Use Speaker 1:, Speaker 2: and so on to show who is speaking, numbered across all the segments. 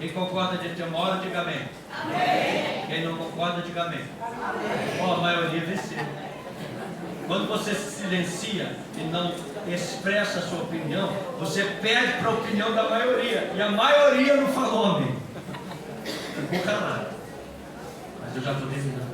Speaker 1: Quem concorda de ter uma hora, diga amém. Amém. Quem não concorda, diga amém. Amém. A maioria venceu. Quando você se silencia e não expressa a sua opinião, você pede para a opinião da maioria. E a maioria não falou amém. Ficou calado. Mas eu já estou terminando.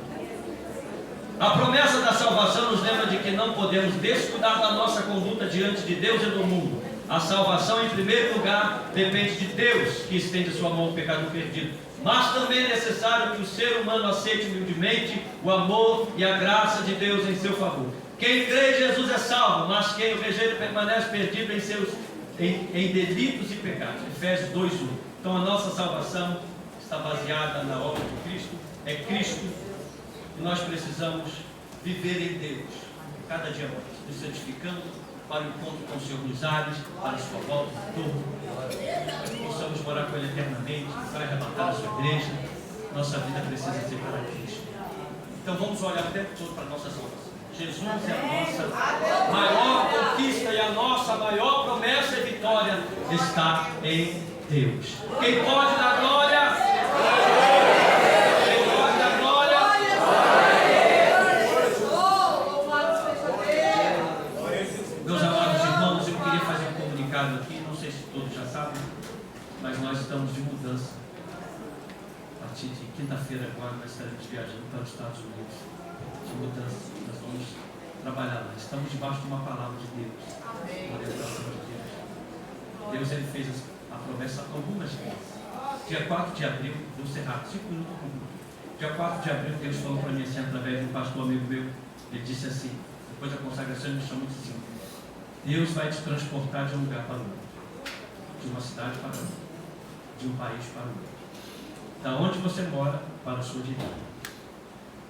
Speaker 1: A promessa da salvação nos lembra de que não podemos descuidar da nossa conduta diante de Deus e do mundo. A salvação, em primeiro lugar, depende de Deus, que estende sua mão ao pecador perdido. Mas também é necessário que o ser humano aceite humildemente o amor e a graça de Deus em seu favor. Quem crê em Jesus é salvo, mas quem o rejeita permanece perdido em delitos e pecados. Efésios 2:1. Então a nossa salvação está baseada na obra de Cristo. É Cristo. E nós precisamos viver em Deus, cada dia mais, nos santificando para o encontro com o Senhor nos ares, para a sua volta, tudo. Possamos morar com Ele eternamente, para arrebatar a sua igreja. Nossa vida precisa ser para Cristo. Então vamos olhar o tempo todo para a nossa salvação. Jesus é a nossa maior conquista e a nossa maior promessa e vitória está em Deus. Quem pode dar glória? Aqui, não sei se todos já sabem, mas nós estamos de mudança. A partir de quinta-feira agora nós estaremos viajando para os Estados Unidos. De mudança, nós vamos trabalhar lá. Estamos debaixo de uma palavra de Deus. Uma orientação de Deus. Deus ele fez a promessa algumas vezes. Dia 4 de abril, vou encerrar 5 minutos comigo. Dia 4 de abril, Deus falou para mim assim, através de um pastor amigo meu. Ele disse assim, depois da consagração, ele me chamou e disse assim: Deus vai te transportar de um lugar para o outro, de uma cidade para outra, de um país para o outro, da onde você mora para a sua direita.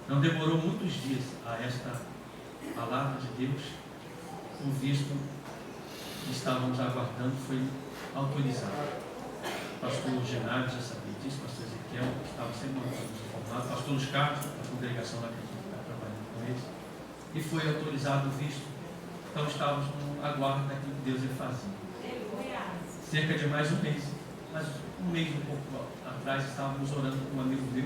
Speaker 1: Não demorou muitos dias a esta palavra de Deus, o visto que estávamos aguardando foi autorizado. Pastor Genário já sabia disso, pastor Ezequiel, que estava sempre informado, pastor Luiz Carlos, a congregação lá que a gente está trabalhando com eles, e foi autorizado o visto. Então estávamos no aguardo daquilo que Deus ia fazer. Cerca de mais um mês, mas um mês e um pouco atrás, estávamos orando com um amigo meu,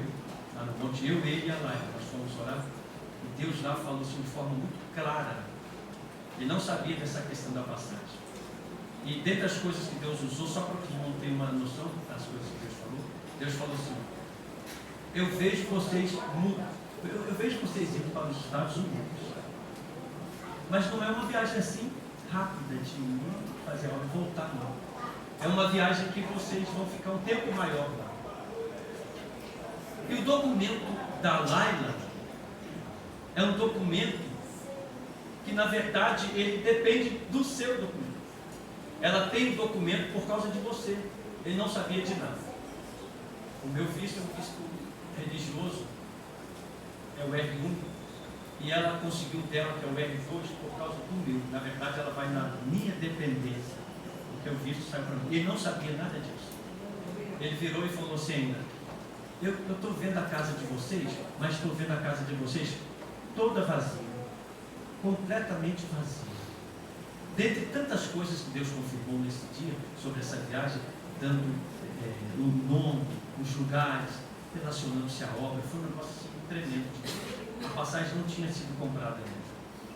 Speaker 1: lá no monte, eu, ele e a Laia. Nós fomos orar, e Deus lá falou assim de forma muito clara. Ele não sabia dessa questão da passagem. E dentre as coisas que Deus usou, só para que o irmão tenha uma noção das coisas que Deus falou assim: eu vejo vocês indo para os Estados Unidos. Mas não é uma viagem assim rápida de ir, fazer algo e voltar, não. É uma viagem que vocês vão ficar um tempo maior lá. E o documento da Laila é um documento que, na verdade, ele depende do seu documento. Ela tem o documento por causa de você. Ele não sabia de nada. O meu visto é um visto religioso, é o R1. E ela conseguiu dela, que é o R2, por causa do meu. Na verdade, ela vai na minha dependência, porque o visto saiu para mim. Ele não sabia nada disso. Ele virou e falou assim ainda: eu estou vendo a casa de vocês, mas estou vendo a casa de vocês toda vazia, completamente vazia. Dentre tantas coisas que Deus confirmou nesse dia, sobre essa viagem, dando o nome, os lugares, relacionando-se à obra, foi um negócio assim, tremendo de Deus. A passagem não tinha sido comprada ainda.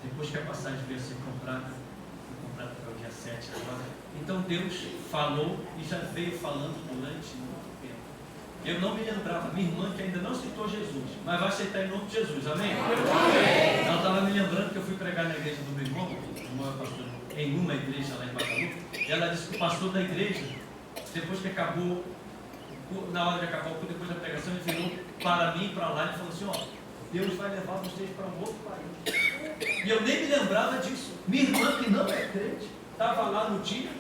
Speaker 1: Depois que a passagem veio a ser comprada, foi comprada para o dia 7 agora. Então Deus falou e já veio falando durante muito tempo. Eu não me lembrava, minha irmã que ainda não aceitou Jesus, mas vai aceitar em nome de Jesus, amém? Amém. Ela estava me lembrando que eu fui pregar na igreja do meu irmão, em uma igreja lá em Guadalupe, e ela disse que o pastor da igreja, depois que acabou, na hora de acabar, depois da pregação, ele virou para mim, para lá, e falou assim: ó, Deus vai levar vocês para um outro país. E eu nem me lembrava disso. Minha irmã, que não é crente, estava lá no dia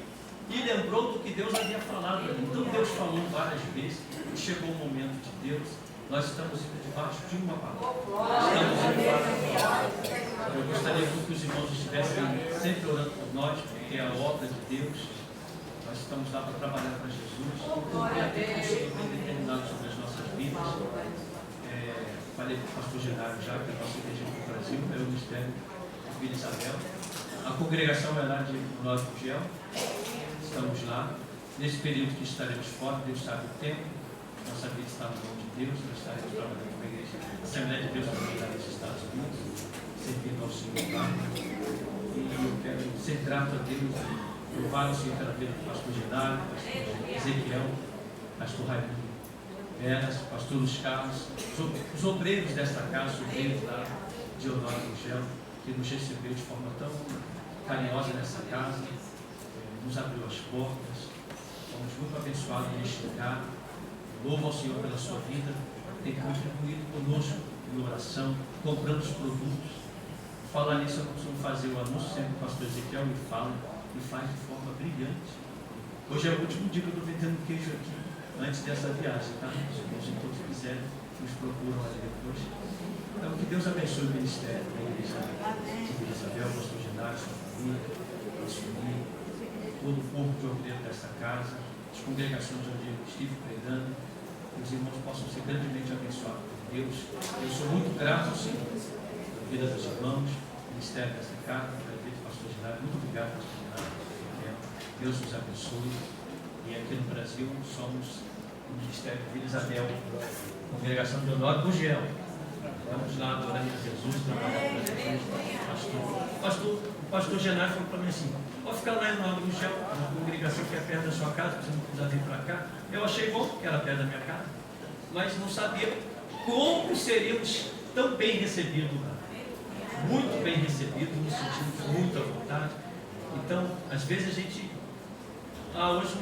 Speaker 1: e lembrou do que Deus havia falado ali. Então Deus falou várias vezes e chegou o momento de Deus. Nós estamos indo debaixo de uma palavra. Estamos indo debaixo de uma palavra. Eu gostaria que os irmãos estivessem sempre orando por nós, porque é a obra de Deus. Nós estamos lá para trabalhar para Jesus. E aquilo que o Senhor tem determinado sobre as nossas vidas. Falei com o pastor Genário já, que é a nossa igreja do Brasil, é o ministério de Vila Isabel. A congregação é lá de Norte Gel. Estamos lá. Nesse período que estaremos fora, Deus sabe o tempo, nossa vida está no nome de Deus, nós estaremos trabalhando com a igreja, a Assembleia de Deus também nos Estados Unidos, servindo ao Senhor lá. E eu quero ser grato a Deus, louvar o Senhor pela vida do pastor Genaro, pastor Ezequiel, pastor Raimundo Veras, pastor Luiz Carlos, os obreiros desta casa, os obreiros lá de Honório Gugel, que nos recebeu de forma tão carinhosa nessa casa, nos abriu as portas. Fomos muito abençoados neste lugar. Louvo ao Senhor pela sua vida, tem contribuído conosco em oração, comprando os produtos. Falar nisso, eu costumo fazer o anúncio, sempre o pastor Ezequiel me fala e faz de forma brilhante. Hoje é o último dia que eu estou vendendo queijo aqui, antes dessa viagem, tá? Se todos quiserem, nos procuram ali depois. Então, que Deus abençoe o ministério da igreja de Vila Isabel, o pastor Genaro, sua família, a sua família, todo o povo de obreiro desta casa, as congregações onde eu estive pregando, que os irmãos possam ser grandemente abençoados por Deus. Eu sou muito grato ao Senhor pela vida dos irmãos, ministério desta casa, pela vida do pastor Genaro. Muito obrigado, pastor Genaro. Deus nos abençoe. E aqui no Brasil somos o Ministério de Vila Isabel, congregação de Honório Gugel. Estamos lá adorando a Jesus, trabalhando para Jesus. O pastor Genaro falou para mim assim: pode ficar lá em Honório Gugel, uma congregação que é perto da sua casa, você não precisa vir para cá. Eu achei bom, porque era perto da minha casa, mas não sabia como seríamos tão bem recebidos lá. Muito bem recebidos, nos sentimos muito à vontade. Então, às vezes a gente, hoje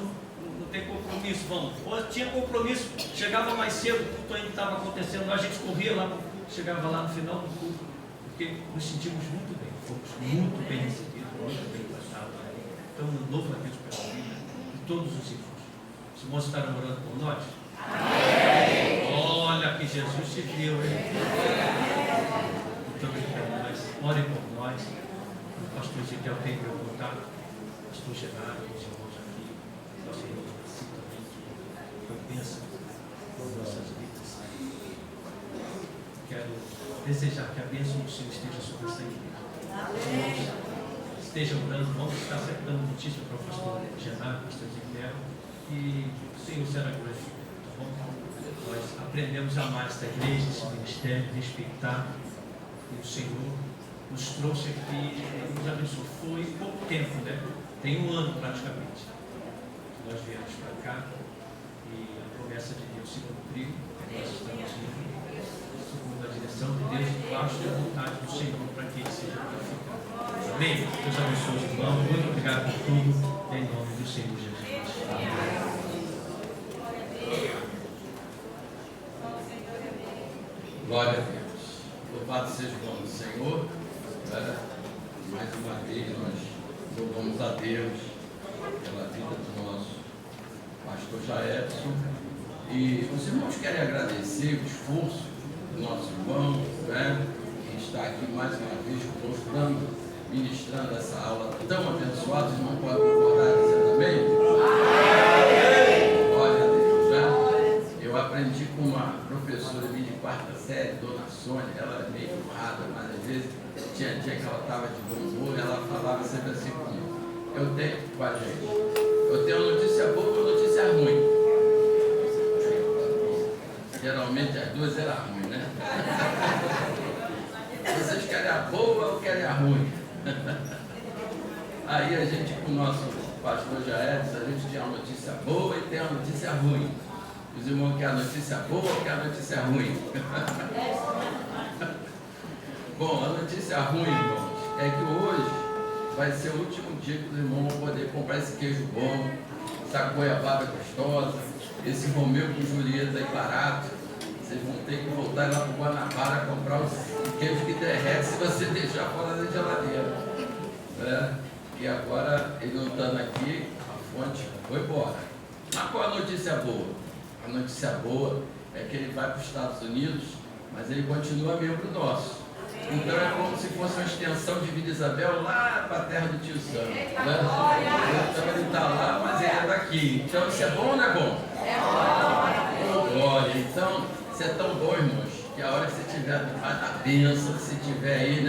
Speaker 1: não tem compromisso, vamos. Hoje tinha compromisso, chegava mais cedo, o culto ainda estava acontecendo, a gente corria lá, chegava lá no final do culto, porque nos sentimos muito bem, fomos muito bem recebidos, muito bem tratados. Então, louvo a Deus pela vida de todos os irmãos. Os irmãos estão orando por nós? Amém. Olha que Jesus te viu, hein? Muito obrigado, mas orem por nós. O pastor Ezequiel tem meu contato, o pastor Genaro, os irmãos aqui, nosso irmão Francisco também, que foi bênção nas nossas vidas. Quero desejar que a bênção do Senhor esteja sobre essa igreja. Estejam orando, vamos estar sempre dando notícia para o pastor Genaro, o pastor Ezequiel, e o Senhor será glorificado, tá bom? Nós aprendemos a amar esta igreja, esse ministério, respeitar, e o Senhor nos trouxe aqui, nos abençoou. Foi pouco tempo, né? Tem um ano praticamente. Nós viemos para cá e a promessa de Deus se cumpriu. Nós estamos indo segundo a direção de Deus e debaixo da vontade do Senhor para que ele seja glorificado. Amém? Deus abençoe os irmãos. Muito obrigado por tudo. Em nome do Senhor Jesus. Amém.
Speaker 2: Glória a Deus. Louvado seja o nome do Senhor. Mais uma vez nós louvamos a Deus pela vida do nosso pastor Jaedson. E os irmãos querem agradecer o esforço do nosso irmão, que está aqui mais uma vez conosco, ministrando essa aula tão abençoada. Os irmãos podem concordar dizendo amém? Glória a Deus, Eu aprendi com uma professora de quarta série, Dona Sônia. Ela era meio errada, mas às vezes tinha dia que ela estava de bom humor, ela falava sempre assim comigo: eu tenho uma notícia boa e uma notícia ruim. Geralmente as duas eram ruins, né? Vocês querem a boa ou querem a ruim? Aí a gente, com o nosso pastor Jaedson, a gente tinha uma notícia boa e tem uma notícia ruim. Os irmãos querem a notícia boa ou querem a notícia ruim? Bom, a notícia ruim, irmãos, é que hoje vai ser o último dia que os irmãos vão poder comprar esse queijo bom, essa goiabada gostosa, esse Romeu com Julieta aí barato. Vocês vão ter que voltar lá para o Guanabara comprar os queijos que derrete se você deixar fora da geladeira. E agora, ele não estando aqui, a fonte foi embora. Mas qual a notícia boa? A notícia boa é que ele vai para os Estados Unidos, mas ele continua membro nosso. Então é como se fosse uma extensão de Vila Isabel lá para a terra do tio Sam. Então ele está lá, mas ele é daqui. Então isso é bom ou não é bom? É bom. Glória. Então, isso é tão bom, irmãos, que a hora que você estiver debaixo da bênção, se estiver aí,